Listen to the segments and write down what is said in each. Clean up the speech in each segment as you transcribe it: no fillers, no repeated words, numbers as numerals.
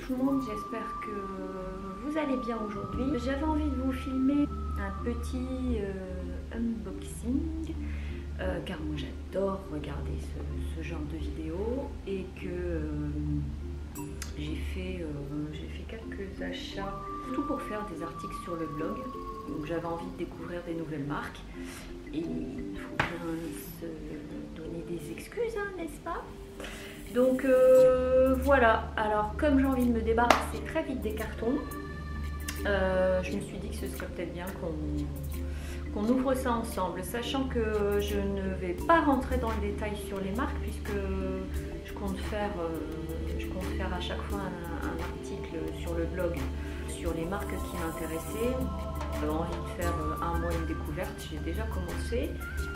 tout le monde, j'espère que vous allez bien aujourd'hui. J'avais envie de vous filmer un petit unboxing car moi j'adore regarder ce genre de vidéos et que j'ai fait quelques achats, tout pour faire des articles sur le blog. Donc j'avais envie de découvrir des nouvelles marques et il faut bien se donner des excuses, hein, n'est-ce pas? Donc voilà, alors comme j'ai envie de me débarrasser très vite des cartons, je me suis dit que ce serait peut-être bien qu'on ouvre ça ensemble, sachant que je ne vais pas rentrer dans le détail sur les marques puisque je compte faire à chaque fois un article sur le blog sur les marques qui m'intéressaient. J'avais envie de faire un mois une découverte, j'ai déjà commencé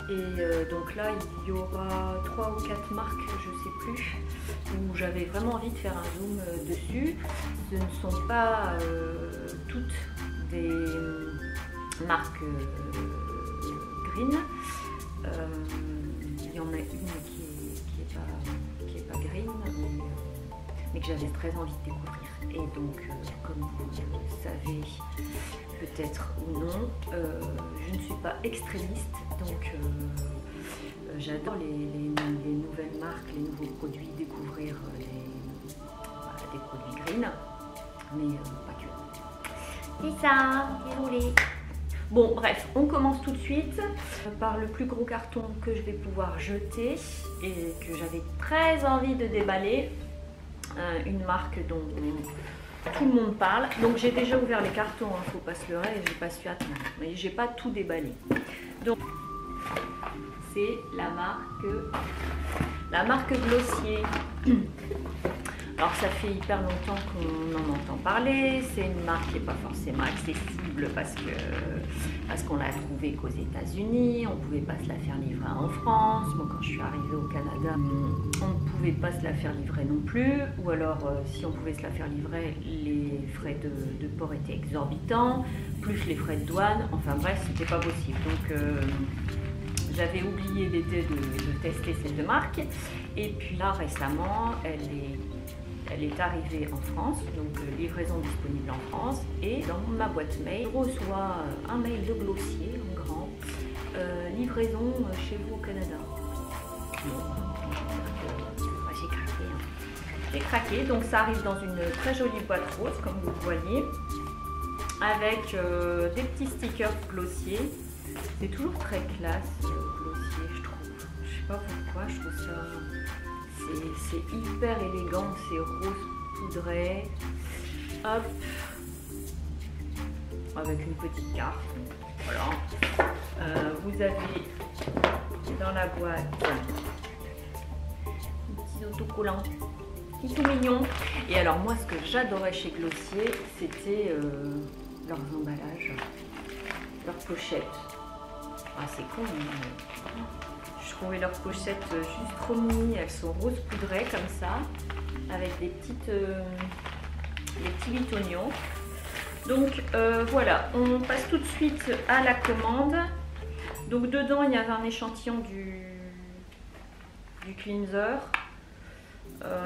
et donc là il y aura 3 ou 4 marques, je sais plus, où j'avais vraiment envie de faire un zoom dessus. Ce ne sont pas toutes des marques green, il y en a une qui est pas green mais que j'avais très envie de découvrir. Et donc, comme vous le savez peut-être ou non, je ne suis pas extrémiste, donc j'adore les nouvelles marques, les nouveaux produits, découvrir des produits green, mais pas que. C'est ça, désolé. Bon, bref, on commence tout de suite par le plus gros carton que je vais pouvoir jeter et que j'avais très envie de déballer. Une marque dont tout le monde parle. Donc j'ai déjà ouvert les cartons, il ne faut pas se leurrer, j'ai pas su attendre. Mais j'ai pas tout déballé. Donc c'est la marque Glossier. Alors ça fait hyper longtemps qu'on en entend parler. C'est une marque qui n'est pas forcément accessible parce qu'on l'a trouvée qu'aux États-Unis. On ne pouvait pas se la faire livrer en France. Moi quand je suis arrivée au Canada, on ne pouvait pas se la faire livrer non plus. Ou alors si on pouvait se la faire livrer, les frais de port étaient exorbitants, plus les frais de douane. Enfin bref, c'était pas possible. Donc j'avais oublié l'idée de tester cette marque. Et puis là récemment, elle est arrivée en France, donc livraison disponible en France, et dans ma boîte mail, je reçois un mail de Glossier en grand, livraison chez vous au Canada. J'ai craqué. Hein. J'ai craqué, donc ça arrive dans une très jolie boîte rose, comme vous le voyez, avec des petits stickers Glossier. C'est toujours très classe, Glossier, je trouve. Je sais pas pourquoi, je trouve ça... C'est hyper élégant, c'est rose poudré. Hop, avec une petite carte. Voilà. Vous avez dans la boîte des petits autocollants, qui sont mignons. Et alors moi, ce que j'adorais chez Glossier, c'était leurs emballages, leurs pochettes. Ah, c'est con. Mais... Je trouvais leurs pochettes juste trop mini, elles sont rose poudrées comme ça, avec des petits bitognons. Donc voilà, on passe tout de suite à la commande. Donc dedans il y avait un échantillon du cleanser.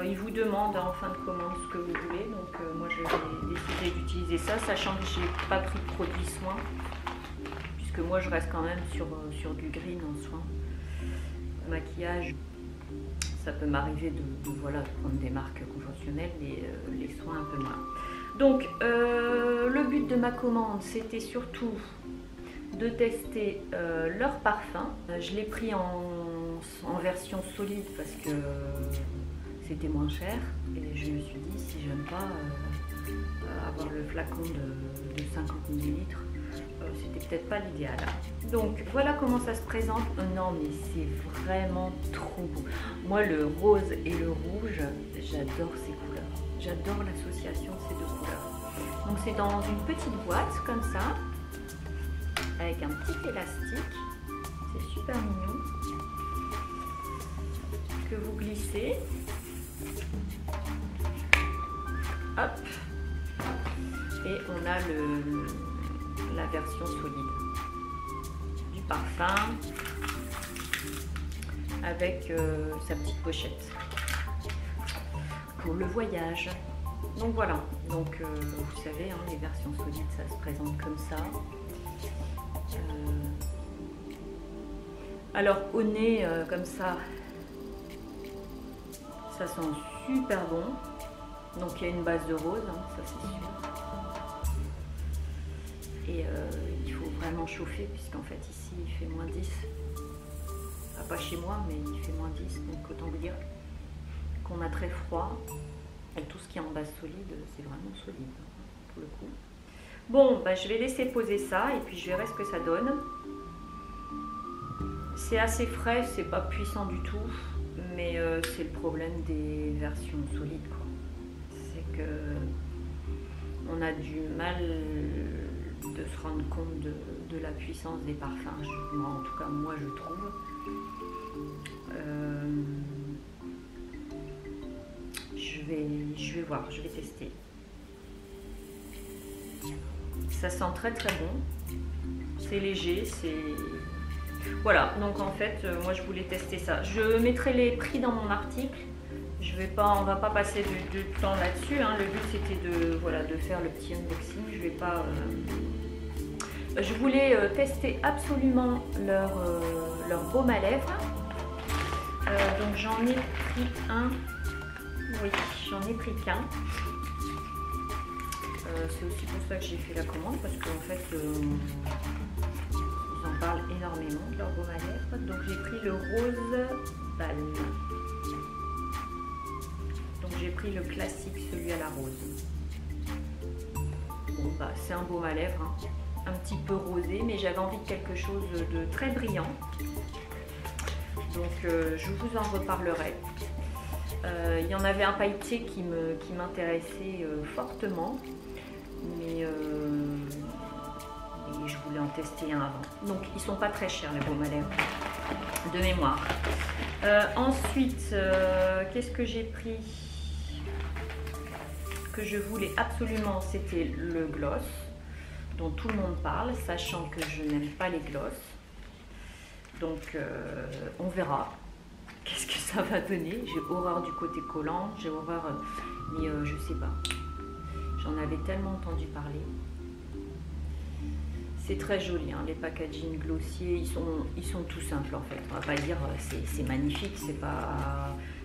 Il vous demande en fin de commande ce que vous voulez. Donc moi j'ai décidé d'utiliser ça, sachant que j'ai pas pris de produit soin, puisque moi je reste quand même sur du green en soin. Maquillage, ça peut m'arriver de prendre des marques conventionnelles, mais les soins un peu moins. Donc le but de ma commande, c'était surtout de tester leur parfum. Je l'ai pris en version solide parce que c'était moins cher et je me suis dit, si j'aime pas avoir le flacon de 50 ml, c'était peut-être pas l'idéal. Donc voilà comment ça se présente. Non mais c'est vraiment trop beau. Moi le rose et le rouge, j'adore ces couleurs. J'adore l'association de ces deux couleurs. Donc c'est dans une petite boîte comme ça, avec un petit élastique. C'est super mignon. Que vous glissez. Hop. Et on a la version solide du parfum avec sa petite pochette pour le voyage. Donc voilà, donc vous savez, hein, les versions solides, ça se présente comme ça. Alors au nez, comme ça sent super bon. Donc il y a une base de rose, hein, ça c'est sûr. Et il faut vraiment chauffer, puisqu'en fait ici il fait moins 10. Ah, pas chez moi, mais il fait moins 10, donc autant vous dire qu'on a très froid. Et tout ce qui est en base solide, c'est vraiment solide, pour le coup. Bon, bah, je vais laisser poser ça, et puis je verrai ce que ça donne. C'est assez frais, c'est pas puissant du tout, mais c'est le problème des versions solides, quoi. C'est que on a du mal de se rendre compte de la puissance des parfums. En tout cas, moi, je trouve. Je vais voir, je vais tester. Ça sent très très bon. C'est léger, c'est... Voilà, donc en fait, moi je voulais tester ça. Je mettrai les prix dans mon article. On va pas passer de temps là-dessus. Hein. Le but c'était de faire le petit unboxing. Je vais pas. Je voulais tester absolument leur baume à lèvres. Donc j'en ai pris un. Oui, j'en ai pris qu'un. C'est aussi pour ça que j'ai fait la commande, parce qu'en fait, ils en parlent énormément de leur baume à lèvres. Donc j'ai pris le rose balme. Donc j'ai pris le classique, celui à la rose. Bon, bah, c'est un baume à lèvres, hein. Un petit peu rosé, mais j'avais envie de quelque chose de très brillant. Donc je vous en reparlerai. Il y en avait un pailleté qui m'intéressait fortement, mais je voulais en tester un avant. Donc ils sont pas très chers les baumes à lèvres, de mémoire. Ensuite, qu'est-ce que j'ai pris? Que je voulais absolument, c'était le gloss, dont tout le monde parle, sachant que je n'aime pas les gloss. Donc on verra qu'est-ce que ça va donner. J'ai horreur du côté collant, j'ai horreur, mais je sais pas. J'en avais tellement entendu parler. C'est très joli, hein, les packaging glossiers, ils sont tout simples en fait. On va pas dire c'est magnifique,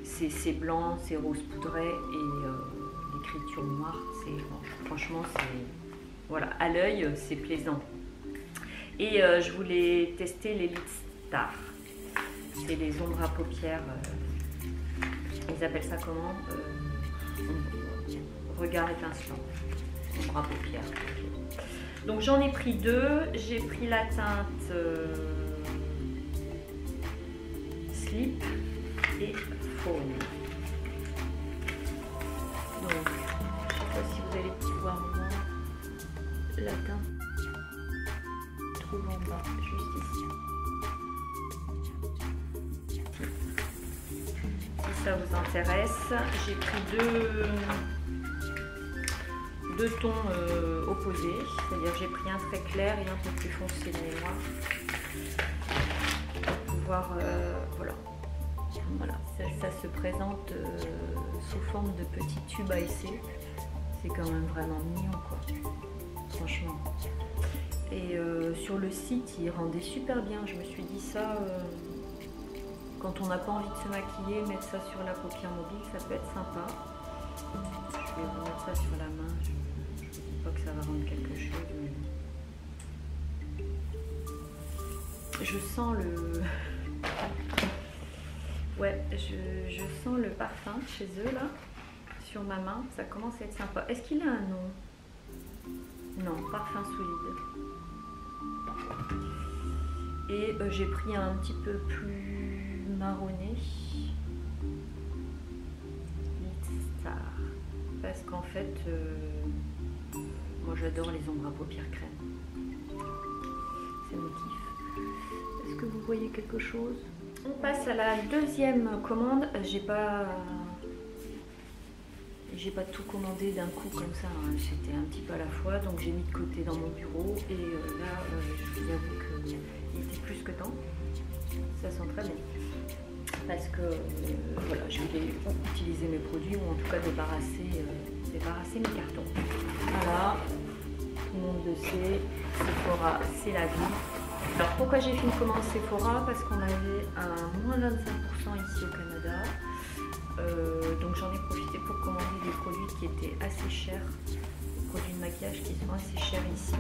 c'est blanc, c'est rose poudré et l'écriture noire, franchement c'est voilà, à l'œil c'est plaisant. Et je voulais tester les Lit Star. C'est les ombres à paupières. Ils appellent ça comment? Regard étincelant. Ombre à paupières. Okay. Donc j'en ai pris deux. J'ai pris la teinte Sleep et Faune. Donc, je ne sais pas si vous allez pouvoir voir la teinte. Je trouve en bas, juste ici. Si ça vous intéresse, j'ai pris deux tons opposés, c'est-à-dire j'ai pris un très clair et un peu plus foncé de mémoire pour pouvoir voilà, ça se présente sous forme de petits tubes à essai. C'est quand même vraiment mignon, quoi, franchement. Et sur le site, il rendait super bien. Je me suis dit ça, quand on n'a pas envie de se maquiller, mettre ça sur la paupière mobile, ça peut être sympa. Je vais vous mettre ça sur la main. Je ne dis pas que ça va rendre quelque chose, mais je sens le... Ouais, je sens le parfum chez eux là, sur ma main. Ça commence à être sympa. Est-ce qu'il a un nom? Non, parfum solide. Et j'ai pris un petit peu plus marronné. Lit Star. Parce qu'en fait, moi j'adore les ombres à paupières crème. C'est mon kiff. Est-ce que vous voyez quelque chose? On passe à la deuxième commande. J'ai pas tout commandé d'un coup comme ça, hein. C'était un petit peu à la fois, donc j'ai mis de côté dans mon bureau et là je vous avoue qu'il était plus que temps. Ça sent très bien parce que voilà, je vais utiliser mes produits ou en tout cas débarrasser débarrasser mes cartons. Voilà, tout le monde le sait, Sephora, c'est la vie. Alors pourquoi j'ai fait une commande Sephora? Parce qu'on avait un moins 25% ici au Canada. Donc j'en ai profité pour commander des produits qui étaient assez chers, des produits de maquillage qui sont assez chers ici,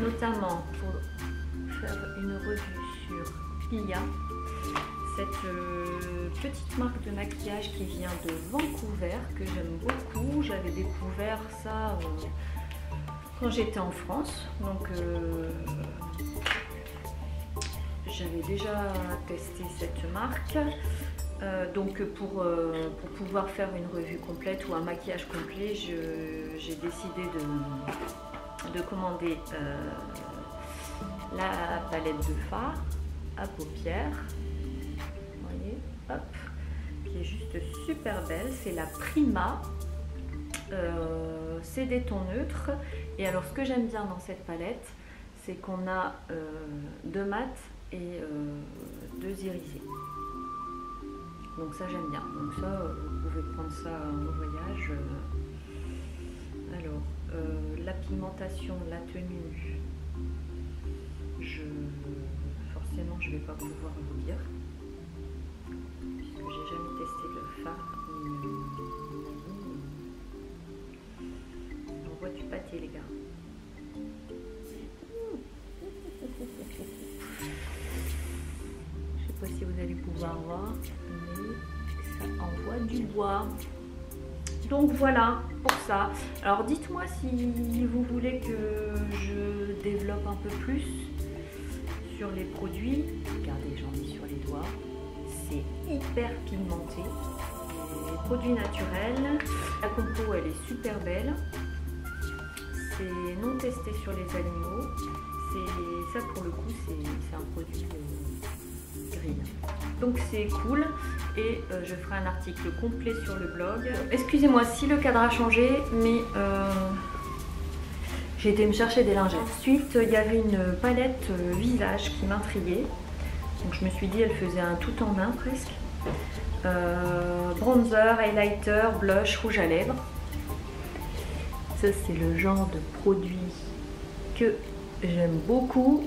notamment pour faire une revue sur Ilia, cette petite marque de maquillage qui vient de Vancouver, que j'aime beaucoup. J'avais découvert ça quand j'étais en France, donc j'avais déjà testé cette marque. Donc pour pouvoir faire une revue complète ou un maquillage complet, j'ai décidé de commander la palette de fard à paupières, vous voyez, hop, qui est juste super belle. C'est la Prima, c'est des tons neutres. Et alors ce que j'aime bien dans cette palette, c'est qu'on a 2 mat et 2 irisés. Donc ça j'aime bien. Donc ça, vous pouvez prendre ça en voyage. Alors, la pigmentation, la tenue, forcément je ne vais pas pouvoir vous dire, puisque j'ai jamais testé le fard. On voit du pâté les gars. Je sais pas si vous allez pouvoir voir, mais ça envoie du bois. Donc voilà pour ça. Alors dites-moi si vous voulez que je développe un peu plus sur les produits. Regardez, j'en ai sur les doigts. C'est hyper pigmenté. Les produits naturels. La compo, elle est super belle. C'est non testé sur les animaux. Ça pour le coup, c'est un produit green. Donc c'est cool et je ferai un article complet sur le blog. Excusez-moi si le cadre a changé, mais j'ai été me chercher des lingettes. Ensuite, il y avait une palette visage qui m'intriguait. Donc je me suis dit, elle faisait un tout en un presque. Bronzer, highlighter, blush, rouge à lèvres. Ça c'est le genre de produit que j'aime beaucoup.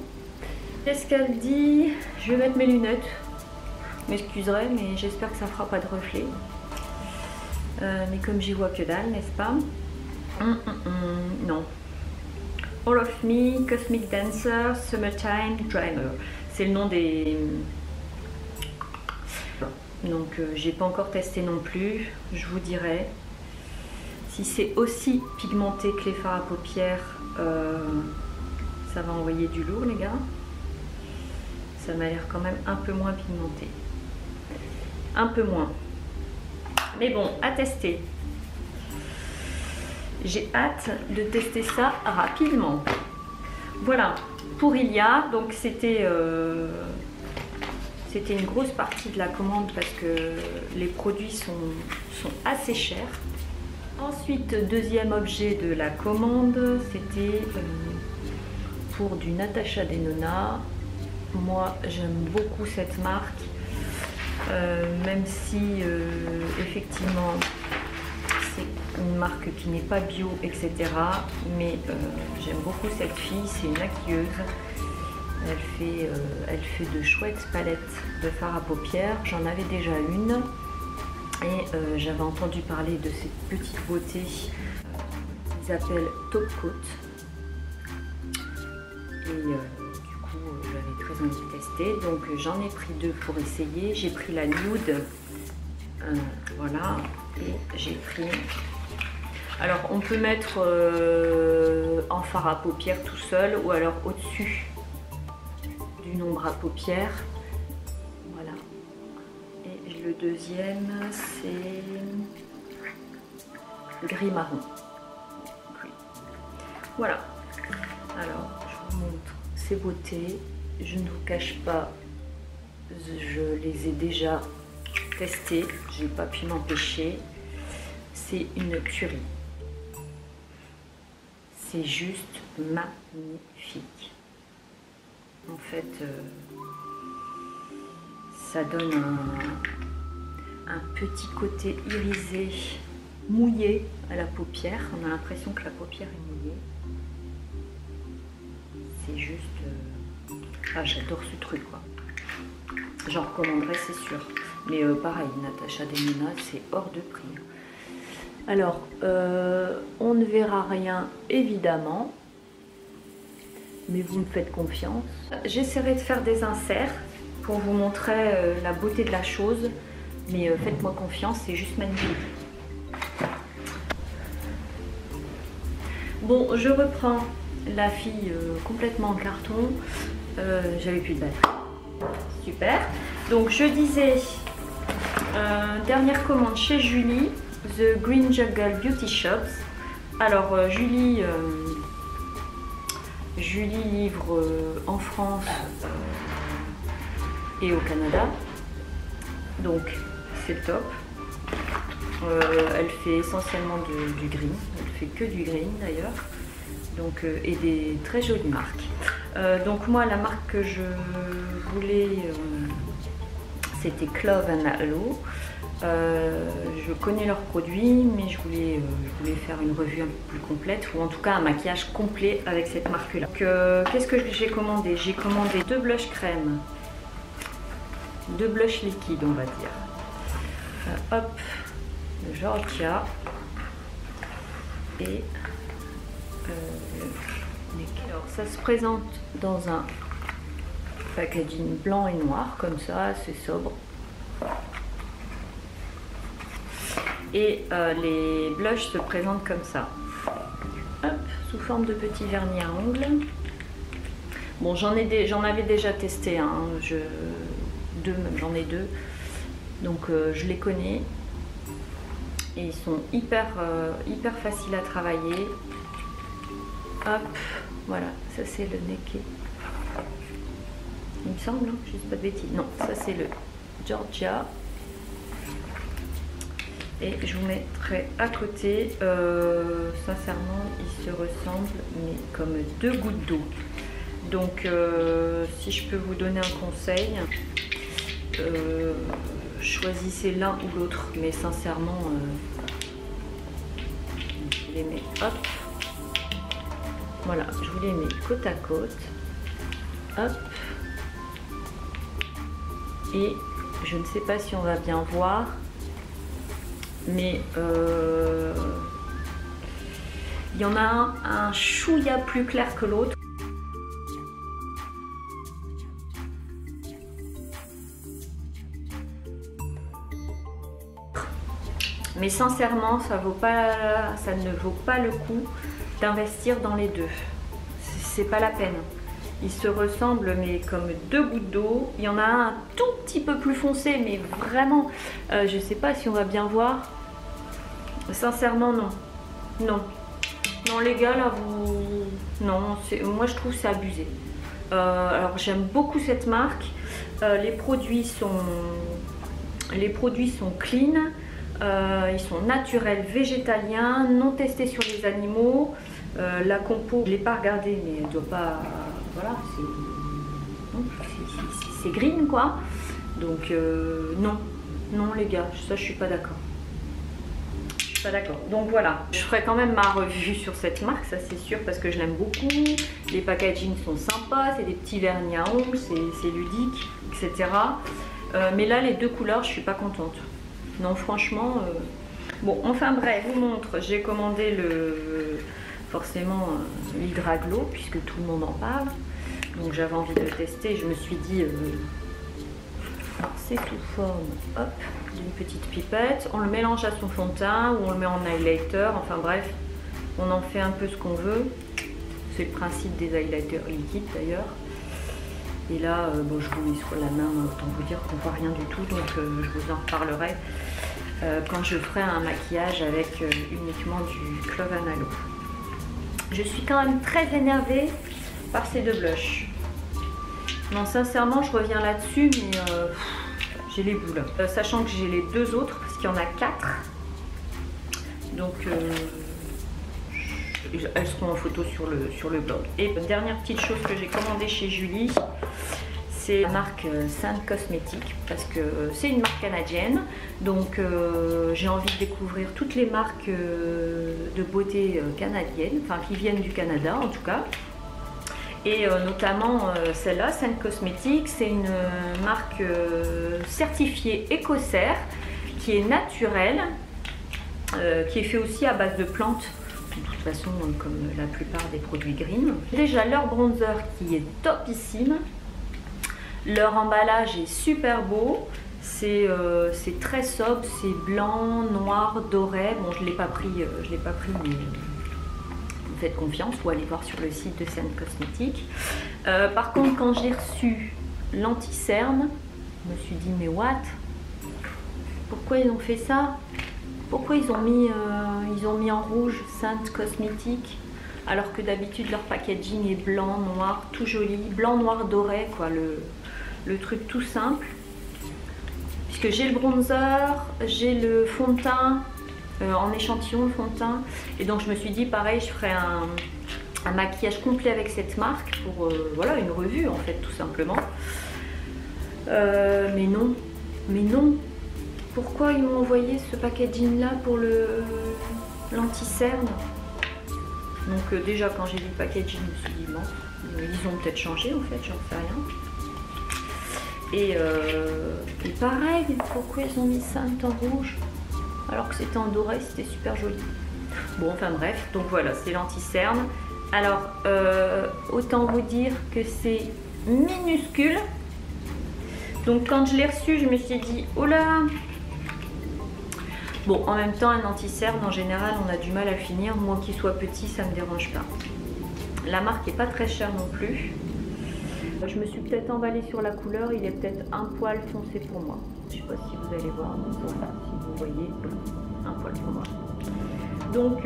Qu'est-ce qu'elle dit? Je vais mettre mes lunettes. M'excuserai, mais j'espère que ça fera pas de reflet. Mais comme j'y vois que dalle, n'est-ce pas? Non. All of Me, Cosmic Dancer, Summertime Driver. C'est le nom des... Donc j'ai pas encore testé non plus. Je vous dirai. Si c'est aussi pigmenté que les fards à paupières, ça va envoyer du lourd les gars. Ça m'a l'air quand même un peu moins pigmenté. Un peu moins. Mais bon, à tester. J'ai hâte de tester ça rapidement. Voilà, pour Ilia, donc c'était une grosse partie de la commande parce que les produits sont assez chers. Ensuite, deuxième objet de la commande, c'était pour du Natasha Denona. Moi, j'aime beaucoup cette marque, même si effectivement c'est une marque qui n'est pas bio, etc. Mais j'aime beaucoup cette fille, c'est une maquilleuse. Elle fait de chouettes palettes de fard à paupières. J'en avais déjà une et j'avais entendu parler de cette petite beauté qu'ils appellent Top Coat. Et j'avais très envie de tester, donc j'en ai pris 2 pour essayer. J'ai pris la nude, voilà, et j'ai pris... Alors on peut mettre en fard à paupières tout seul ou alors au-dessus du nombre à paupières, voilà. Et le deuxième c'est gris marron. Voilà, alors je vous montre ces beautés. Je ne vous cache pas, je les ai déjà testées, j'ai pas pu m'empêcher. C'est une tuerie. C'est juste magnifique. En fait, ça donne un petit côté irisé mouillé à la paupière. On a l'impression que la paupière est mouillée. C'est juste... Ah, j'adore ce truc, quoi. J'en recommanderais, c'est sûr. Mais pareil, Natasha Denona, c'est hors de prix. Alors, on ne verra rien, évidemment. Mais vous me faites confiance. J'essaierai de faire des inserts pour vous montrer la beauté de la chose. Mais faites-moi confiance, c'est juste magnifique. Bon, je reprends la fille complètement en carton. J'avais plus de batterie. Super. Donc je disais, dernière commande chez Julie, The Green Jungle Beauty Shops. Alors Julie livre en France et au Canada. Donc c'est le top. Elle fait essentiellement du green. Elle fait que du green d'ailleurs. Donc, et des très jolies marques. Donc moi la marque que je voulais c'était Clove and Aloe. Je connais leurs produits mais je voulais faire une revue un peu plus complète ou en tout cas un maquillage complet avec cette marque là. Qu'est-ce que j'ai commandé? J'ai commandé 2 blushs crème, 2 blushs liquides on va dire. Hop, le Georgia et alors ça se présente dans un packaging blanc et noir comme ça, c'est sobre. Et les blushs se présentent comme ça. Hop, sous forme de petits vernis à ongles. Bon, j'en avais déjà testé un, j'en ai deux. Donc je les connais. Et ils sont hyper faciles à travailler. Hop, voilà, ça c'est le Neke. Il me semble, hein, je dis pas de bêtises. Non, ça c'est le Georgia. Et je vous mettrai à côté, sincèrement, ils se ressemblent, mais comme 2 gouttes d'eau. Donc, si je peux vous donner un conseil, choisissez l'un ou l'autre, mais sincèrement, je les mets, hop. Voilà, je vous les mets côte à côte. Hop. Et je ne sais pas si on va bien voir. Mais il y en a un chouïa plus clair que l'autre. Mais sincèrement, ça ne vaut pas le coup d'investir dans les deux. C'est pas la peine. Ils se ressemblent mais comme 2 gouttes d'eau. Il y en a un tout petit peu plus foncé, mais vraiment, je sais pas si on va bien voir. Sincèrement, non. Non. Non, les gars, là, vous... Non, moi, je trouve que c'est abusé. Alors, j'aime beaucoup cette marque. Les produits sont clean. Ils sont naturels, végétaliens, non testés sur les animaux. La compo, je ne l'ai pas regardée, mais elle doit pas... Voilà, c'est green, quoi. Donc, non. Non, les gars, ça, je suis pas d'accord. Pas d'accord. Donc voilà, je ferai quand même ma revue sur cette marque, ça c'est sûr, parce que je l'aime beaucoup. Les packagings sont sympas, c'est des petits vernis à ongles, c'est ludique, etc. Mais là, les 2 couleurs, je suis pas contente. Non, franchement. Bon, enfin bref, je vous montre. J'ai commandé forcément l'Hydra Glow, puisque tout le monde en parle. Donc j'avais envie de le tester. Je me suis dit, c'est sous forme, hop, d'une petite pipette. On le mélange à son fond de teint ou on le met en highlighter. Enfin bref, on en fait un peu ce qu'on veut. C'est le principe des highlighters liquides d'ailleurs. Et là, bon, je vous mets sur la main, autant vous dire qu'on voit rien du tout. Donc je vous en reparlerai quand je ferai un maquillage avec uniquement du Clove and Aloe. Je suis quand même très énervée par ces 2 blushs. Non, sincèrement, je reviens là-dessus, mais j'ai les boules. Sachant que j'ai les 2 autres, parce qu'il y en a 4. Donc, elles seront en photo sur le blog. Et dernière petite chose que j'ai commandée chez Julie, c'est la marque Sainte Cosmétique parce que c'est une marque canadienne. Donc j'ai envie de découvrir toutes les marques de beauté canadiennes, enfin qui viennent du Canada en tout cas. Et notamment celle-là, Sainte Cosmétique, c'est une marque certifiée Écossaire qui est naturelle, qui est fait aussi à base de plantes. De toute façon, comme la plupart des produits green. Déjà leur bronzer qui est topissime. Leur emballage est super beau. C'est très sobre, c'est blanc, noir, doré. Bon, je l'ai pas pris, mais vous faites confiance ou allez voir sur le site de Sainte Cosmétique. Par contre, quand j'ai reçu l'anti-cerne, je me suis dit mais what? Pourquoi ils ont fait ça? Pourquoi ils ont mis en rouge Sainte Cosmétique alors que d'habitude leur packaging est blanc, noir, tout joli, blanc, noir, doré, quoi, le truc tout simple. Puisque j'ai le bronzer, j'ai le fond de teint en échantillon, le fond de teint, et donc je me suis dit pareil, je ferai un maquillage complet avec cette marque pour voilà, une revue en fait, tout simplement. Mais non, mais non. Pourquoi ils m'ont envoyé ce packaging là pour l'anti-cerne? Donc déjà quand j'ai vu le packaging, je me suis dit bon, ils ont peut-être changé en fait, j'en sais rien. Et pareil, pourquoi ils ont mis ça en rouge alors que c'était en doré, c'était super joli. Bon, enfin bref, donc voilà, c'est l'anti-cerne. Alors autant vous dire que c'est minuscule. Donc quand je l'ai reçu, je me suis dit oh là. Bon, en même temps, un anti-cerne, en général, on a du mal à finir. Moi, qu'il soit petit, ça ne me dérange pas. La marque n'est pas très chère non plus. Je me suis peut-être emballée sur la couleur. Il est peut-être un poil foncé pour moi. Je ne sais pas si vous allez voir. Voilà, si vous voyez, un poil pour moi. Donc,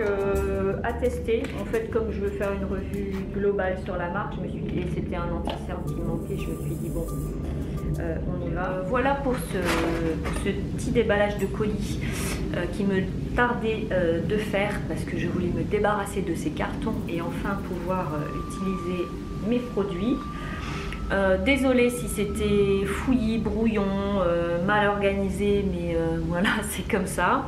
à tester. En fait, comme je veux faire une revue globale sur la marque, et c'était un anti-cerne qui me manquait, je me suis dit, bon, on y va. Voilà pour ce petit déballage de colis qui me tardait de faire parce que je voulais me débarrasser de ces cartons et enfin pouvoir utiliser mes produits. Désolée si c'était fouillis, brouillon, mal organisé, mais voilà, c'est comme ça.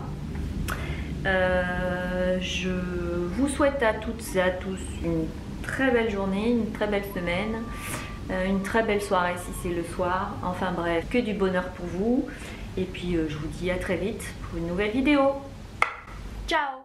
Je vous souhaite à toutes et à tous une très belle journée, une très belle semaine, une très belle soirée si c'est le soir. Enfin bref, que du bonheur pour vous. Et puis je vous dis à très vite pour une nouvelle vidéo. Ciao!